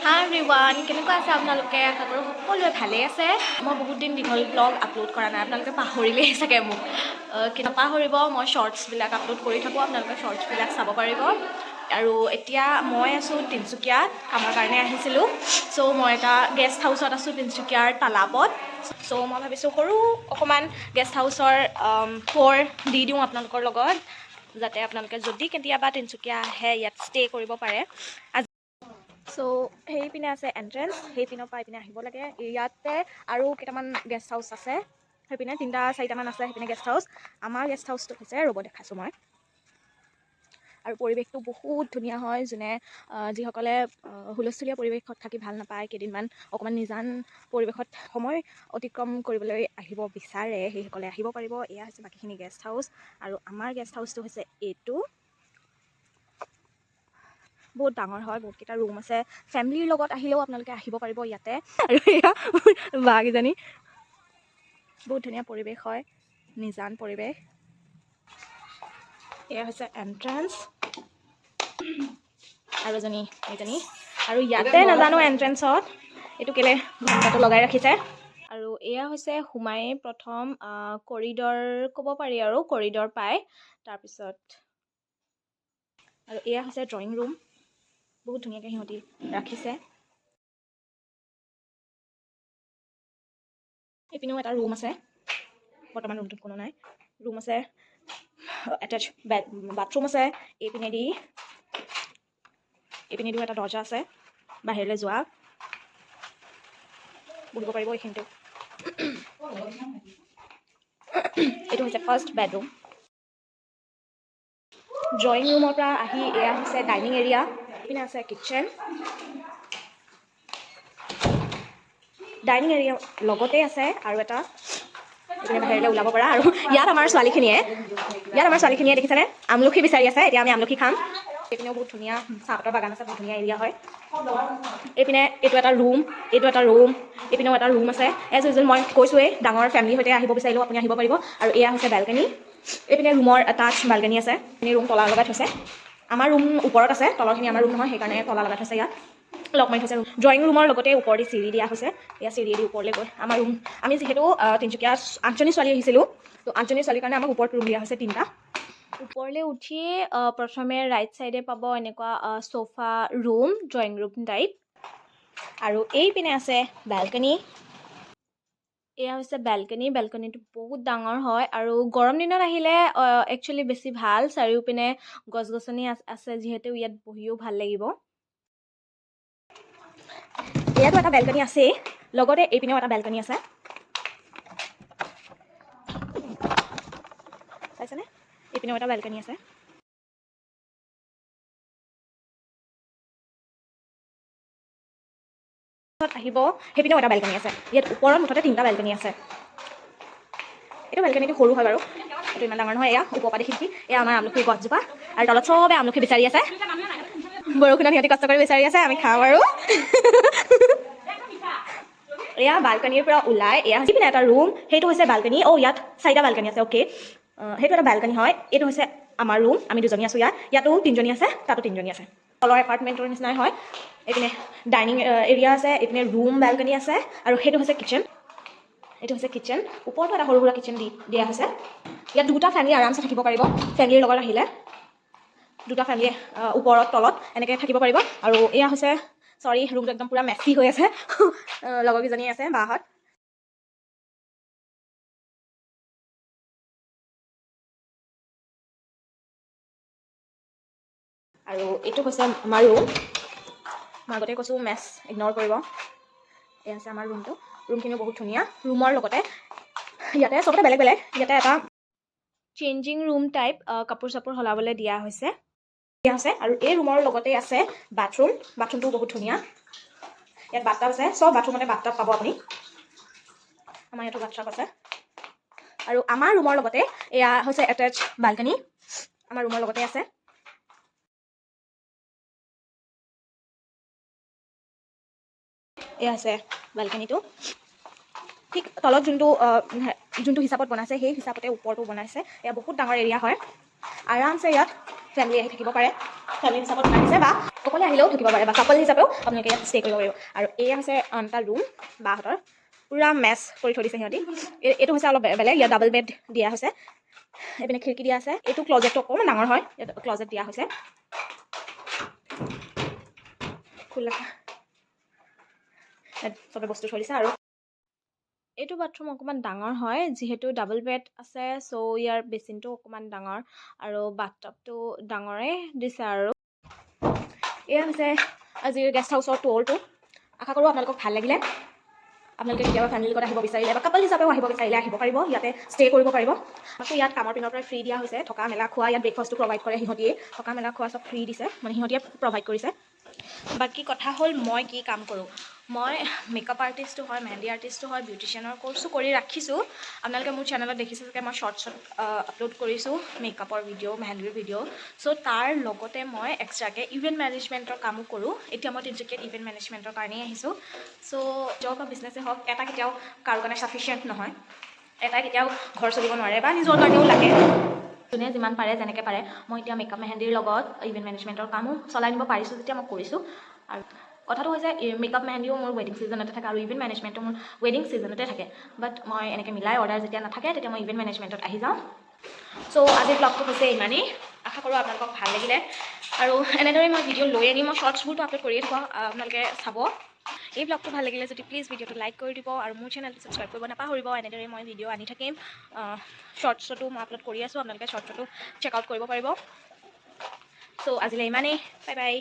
হাই everyone, কেনেকুৱা আছে আপোনালোকে? আশা কৰোঁ সকলোৱে ভালেই আছে। মই বহুত দিন দীঘল ব্লগ আপলোড কৰা নাই, আপোনালোকে পাহৰিলেই চাগে মোক। কিন্তু পাহৰিব, মই শ্বৰ্টছবিলাক আপলোড কৰি থাকোঁ, আপোনালোকে শ্বৰ্টছবিলাক চাব পাৰিব। আৰু এতিয়া মই আছোঁ তিনিচুকীয়াত, কামৰ কাৰণে আহিছিলোঁ। চ' মই এটা গেষ্ট হাউচত আছোঁ তিনিচুকীয়াৰ তালাপত। চ' মই ভাবিছোঁ সৰু অকণমান গেষ্ট হাউচৰ টুৰ দি দিওঁ আপোনালোকৰ লগত, যাতে আপোনালোকে যদি কেতিয়াবা তিনিচুকীয়া আহে ইয়াত ষ্টে' কৰিব পাৰে। চ' সেইপিনে আছে এণ্ট্ৰেঞ্চ, সেইপিনৰ পৰা এইপিনে আহিব লাগে। ইয়াতে আৰু কেইটামান গেষ্ট হাউচ আছে, সেইপিনে 3-4টামান আছে সেইপিনে গেষ্ট হাউচ। আমাৰ গেষ্ট হাউচটো হৈছে, ৰ'ব দেখাইছোঁ মই। আৰু পৰিৱেশটো বহুত ধুনীয়া হয়। যিসকলে হুলস্থুলীয়া পৰিৱেশত থাকি ভাল নাপায়, কেইদিনমান অকণমান নিজান পৰিৱেশত সময় অতিক্ৰম কৰিবলৈ আহিব বিচাৰে, সেইসকলে আহিব পাৰিব। এয়া হৈছে বাকীখিনি গেষ্ট হাউচ। আৰু আমাৰ গেষ্ট হাউচটো হৈছে এইটো। বহুত ডাঙৰ হয়, বহুতকেইটা ৰুম আছে। ফেমিলিৰ লগত আহিলেও আপোনালোকে আহিব পাৰিব ইয়াতে। আৰু এয়া বাকেইজনী, বহুত ধুনীয়া পৰিৱেশ হয়, নিজান পৰিৱেশ। এয়া হৈছে এণ্ট্ৰেঞ্চ, আৰু এইজনী। আৰু ইয়াতে নাজানো এণ্ট্ৰেঞ্চত এইটো কেলৈ ঘণ্টাটো লগাই ৰাখিছে। আৰু এয়া হৈছে সোমাই প্ৰথম কৰিডৰ ক'ব পাৰি, আৰু কৰিডৰ পায়। তাৰপিছত আৰু এয়া হৈছে ড্ৰয়িং ৰুম, বহুত ধুনীয়াকৈ সিহঁতি ৰাখিছে। এইপিনেও এটা ৰুম আছে, বৰ্তমান ৰুমটোত কোনো নাই। ৰুম আছে, এটেচ বাথৰুম আছে। এইপিনেদিও এটা দৰ্জা আছে বাহিৰলৈ যোৱা, বহিব পাৰিব এইখিনিতে। এইটো হৈছে ফাৰ্ষ্ট বেডৰুম। ড্ৰয়িং ৰুমৰ পৰা আহি এয়া হৈছে ডাইনিং এৰিয়া। এইপিনে আছে কিটচেন। ডাইনিং এৰিয়াৰ লগতে আছে আৰু এটা এইপিনে বাহিৰলৈ ওলাব পৰা। আৰু ইয়াত আমাৰ ছোৱালীখিনিয়ে দেখিছেনে আমলখি বিচাৰি আছে। এতিয়া আমি আমলখি খাম। এইপিনেও বহুত ধুনীয়া চাহপাতৰ বাগান আছে, বহুত ধুনীয়া এৰিয়া হয়। এইপিনে এইটো এটা ৰুম, এইপিনেও এটা ৰুম আছে। এজ ইউজুৱেল মই কৈছোঁৱেই, ডাঙৰ ফেমিলিৰ সৈতে আহিব বিচাৰিলেও আপুনি আহিব পাৰিব। আৰু এয়া হৈছে বেলকনি। এইপিনে ৰুমৰ এটাচ বালকনি আছে। এইখিনি ৰুম তলা লগাই থৈছে। আমাৰ ৰুম ওপৰত আছে, তলৰখিনি আমাৰ ৰুম নহয়, সেইকাৰণে তলা লগাই থৈছে। ইয়াত লক মাৰি থৈছে। ড্ৰয়িং ৰুমৰ লগতে ওপৰেদি চিৰি দিয়া হৈছে। এয়া চিৰিয়েদি ওপৰলৈ গৈ আমাৰ ৰুম। আমি যিহেতু তিনিচুকীয়া 8জনী ছোৱালী আহিছিলোঁ, তো 8জনী ছোৱালীৰ কাৰণে আমাক ওপৰত ৰুম দিয়া হৈছে 3টা। ওপৰলৈ উঠিয়ে প্ৰথমে ৰাইট ছাইডে পাব এনেকুৱা sofa room, drawing room type. আৰু এইপিনে আছে বেলকনি। এয়া হৈছে বেলকনি। বেলকনিটো বহুত ডাঙৰ হয়, আৰু গৰম দিনত আহিলে একচুৱেলি বেছি ভাল। চাৰিওপিনে গছ গছনি আছে, যিহেতু ইয়াত বহিও ভাল লাগিব। ইয়াতো এটা বেলকনি আছেই, লগতে এইপিনেও এটা বেলকনি আছে। চাইছেনে? এইপিনেও এটা বেলকনি আছে। আহিব, সেইপিনেও এটা বেলকনি আছে। ইয়াত ওপৰত মুঠতে 3টা বেলকনি আছে। এইটো বেলকনিটো সৰু হয় বাৰু, এইটো ইমান ডাঙৰ নহয়। এয়া ওপৰৰ পৰা দেখি এয়া আমাৰ আমলখিৰ গছজোপা, আৰু তলত চবে আমলখি বিচাৰি আছে। বৰষুণত সিহঁতি কষ্ট কৰি বিচাৰি আছে, আমি খাওঁ আৰু। এয়া বালকনিৰ পৰা ওলাই এয়া যিপিনে এটা ৰুম, সেইটো হৈছে বালকনি। ইয়াত 4টা বালকনি আছে। অ'কে, সেইটো এটা বালকনি হয়। এইটো হৈছে আমাৰ ৰুম, আমি 2জনী আছোঁ ইয়াত। ইয়াতো 3জনী আছে, তাতো 3জনী আছে। তলৰ এপাৰ্টমেণ্টৰ নিচিনাই হয়। এইপিনে ডাইনিং এৰিয়া আছে, এইপিনে ৰুম বালকনি আছে, আৰু সেইটো হৈছে কিটচেন। এইটো হৈছে কিটচেন। ওপৰতো এটা সৰু সুৰা কিটচেন দিয়া হৈছে। ইয়াত 2টা ফেমিলি আৰামছে থাকিব পাৰিব। ফেমিলিৰ লগত আহিলে 2টা ফেমিলি ওপৰত তলত এনেকৈ থাকিব পাৰিব। আৰু এয়া হৈছে, চৰি ৰুমটো একদম পূৰা মেচি হৈ আছে। লগৰকেইজনী আছে, বাহঁত। আৰু এইটো হৈছে আমাৰ ৰুম। মই আগতে কৈছোঁ মেছ ইগন'ৰ কৰিব। এয়া আছে আমাৰ ৰুমটো। ৰুমখিনিও বহুত ধুনীয়া। ৰুমৰ লগতে ইয়াতে চবতে বেলেগ বেলেগ, ইয়াতে এটা চেঞ্জিং ৰুম টাইপ কাপোৰ চাপোৰ সলাবলৈ দিয়া হৈছে। আৰু এই ৰুমৰ লগতে আছে বাথৰুম। বাথৰুমটোও বহুত ধুনীয়া। ইয়াত বাথটাব আছে, চব বাথৰুমতে বাথটাব পাব আপুনি। আমাৰ ইয়াতো বাথটাব আছে। আৰু আমাৰ ৰুমৰ লগতে এয়া হৈছে এটেচ বালকনি, আমাৰ ৰুমৰ লগতে আছে। এয়া আছে বালকনিটো। ঠিক তলত যোনটো হিচাপত বনাইছে, সেই হিচাপতে ওপৰতো বনাইছে। এয়া বহুত ডাঙৰ এৰিয়া হয়, আৰামছে ইয়াত ফেমিলি আহি থাকিব পাৰে, ফেমিলি হিচাপত আহিছে বা অকলে আহিলেও থাকিব পাৰে বা কাপল হিচাপেও আপোনালোকে ইয়াত ষ্টে কৰিব পাৰিব। আৰু এয়া হৈছে এটা ৰুম বাহঁতৰ, পূৰা মেচ কৰি থৈ দিছে সিহঁতি। এইটো হৈছে অলপ বেলেগ, ইয়াত ডাবল বেড দিয়া হৈছে, এইপিনে খিৰিকী দিয়া আছে। এইটো ক্লজেটটো অকণমান ডাঙৰ হয়, ইয়াত ক্লজেট দিয়া হৈছে। খোলা ইয়াত চবে বস্তু থৈ দিছে। আৰু এইটো বাথৰুম অকণমান ডাঙৰ হয়, যিহেতু ডাবল বেড আছে, চ' ইয়াৰ বেচিনটো অকণমান ডাঙৰ আৰু বাথটাবটো ডাঙৰে দিছে। আৰু এয়া হৈছে আজিৰ গেষ্ট হাউচৰ টুৰটো। আশা কৰোঁ আপোনালোকক ভাল লাগিলে। আপোনালোকে কেতিয়াবা ফেমিলিৰ লগত আহিব বিচাৰিলে বা কাপল হিচাপেও আহিব বিচাৰিলে আহিব পাৰিব, ইয়াতে ষ্টে কৰিব পাৰিব। আকৌ ইয়াত কামৰ পিনৰ পৰা ফ্ৰী দিয়া হৈছে, থকা মেলা খোৱা, ইয়াত ব্ৰেকফাষ্টটো প্ৰভাইড কৰে সিহঁতিয়ে, থকা মেলা খোৱা চব ফ্ৰী দিছে, মানে সিহঁতিয়ে প্ৰভাইড কৰিছে। বাকী কথা হ'ল মই কি কাম কৰোঁ। মই মেকআপ আৰ্টিষ্টো হয়, মেহেন্দি আৰ্টিষ্টো হয়, বিউটিচিয়ানৰ কোৰ্চো কৰি ৰাখিছোঁ। আপোনালোকে মোৰ চেনেলত দেখিছে যে মই শ্বৰ্টছত আপলোড কৰিছোঁ মেকআপৰ ভিডিঅ', মেহেন্দিৰ ভিডিঅ'। চ' তাৰ লগতে মই এক্সট্ৰাকৈ ইভেণ্ট মেনেজমেণ্টৰ কামো কৰোঁ। এতিয়া মই তিনিচুকীয়াত ইভেণ্ট মেনেজমেণ্টৰ কাৰণেই আহিছোঁ। চ' জব বা বিজনেছেই হওক, এটা কেতিয়াও কাৰো কাৰণে ছাফিচিয়েণ্ট নহয়, এটা কেতিয়াও ঘৰ চলিব নোৱাৰে বা নিজৰ কাৰণেও লাগে। যোনে যিমান পাৰে যেনেকৈ পাৰে, মই এতিয়া মেকআপ মেহেন্দিৰ লগত ইভেণ্ট মেনেজমেণ্টৰ কামো চলাই নিব পাৰিছোঁ যেতিয়া মই কৰিছোঁ। আৰু কথাটো হৈছে মেকআপ মেহেন্দিও মোৰ ৱেডিং ছিজনতে থাকে আৰু ইভেণ্ট মেনেজমেণ্টো মোৰ ৱেডিং ছিজনতে থাকে। বাট মই এনেকৈ মিলাই অৰ্ডাৰ যেতিয়া নাথাকে তেতিয়া মই ইভেণ্ট মেনেজমেণ্টত আহি যাওঁ। চ' আজিৰ ব্লগটো হৈছে ইমানেই। আশা কৰোঁ আপোনালোকক ভাল লাগিলে। আৰু এনেদৰে মই ভিডিঅ' লৈ আনি মই শ্বৰ্টছবোৰতো আপলোড কৰিয়ে থাকোঁ, আপোনালোকে চাব। এই ব্লগটো ভাল লাগিলে যদি প্লিজ ভিডিঅ'টো লাইক কৰি দিব আৰু মোৰ চেনেলটো ছাবস্ক্ৰাইব কৰিব নাপাহৰিব। এনেদৰে মই ভিডিঅ' আনি থাকিম, শ্বৰ্টছতো মই আপলোড কৰি আছোঁ, আপোনালোকে শ্বৰ্টছতো চেক আউট কৰিব পাৰিব। চ' আজিলৈ ইমানেই, বাই বাই।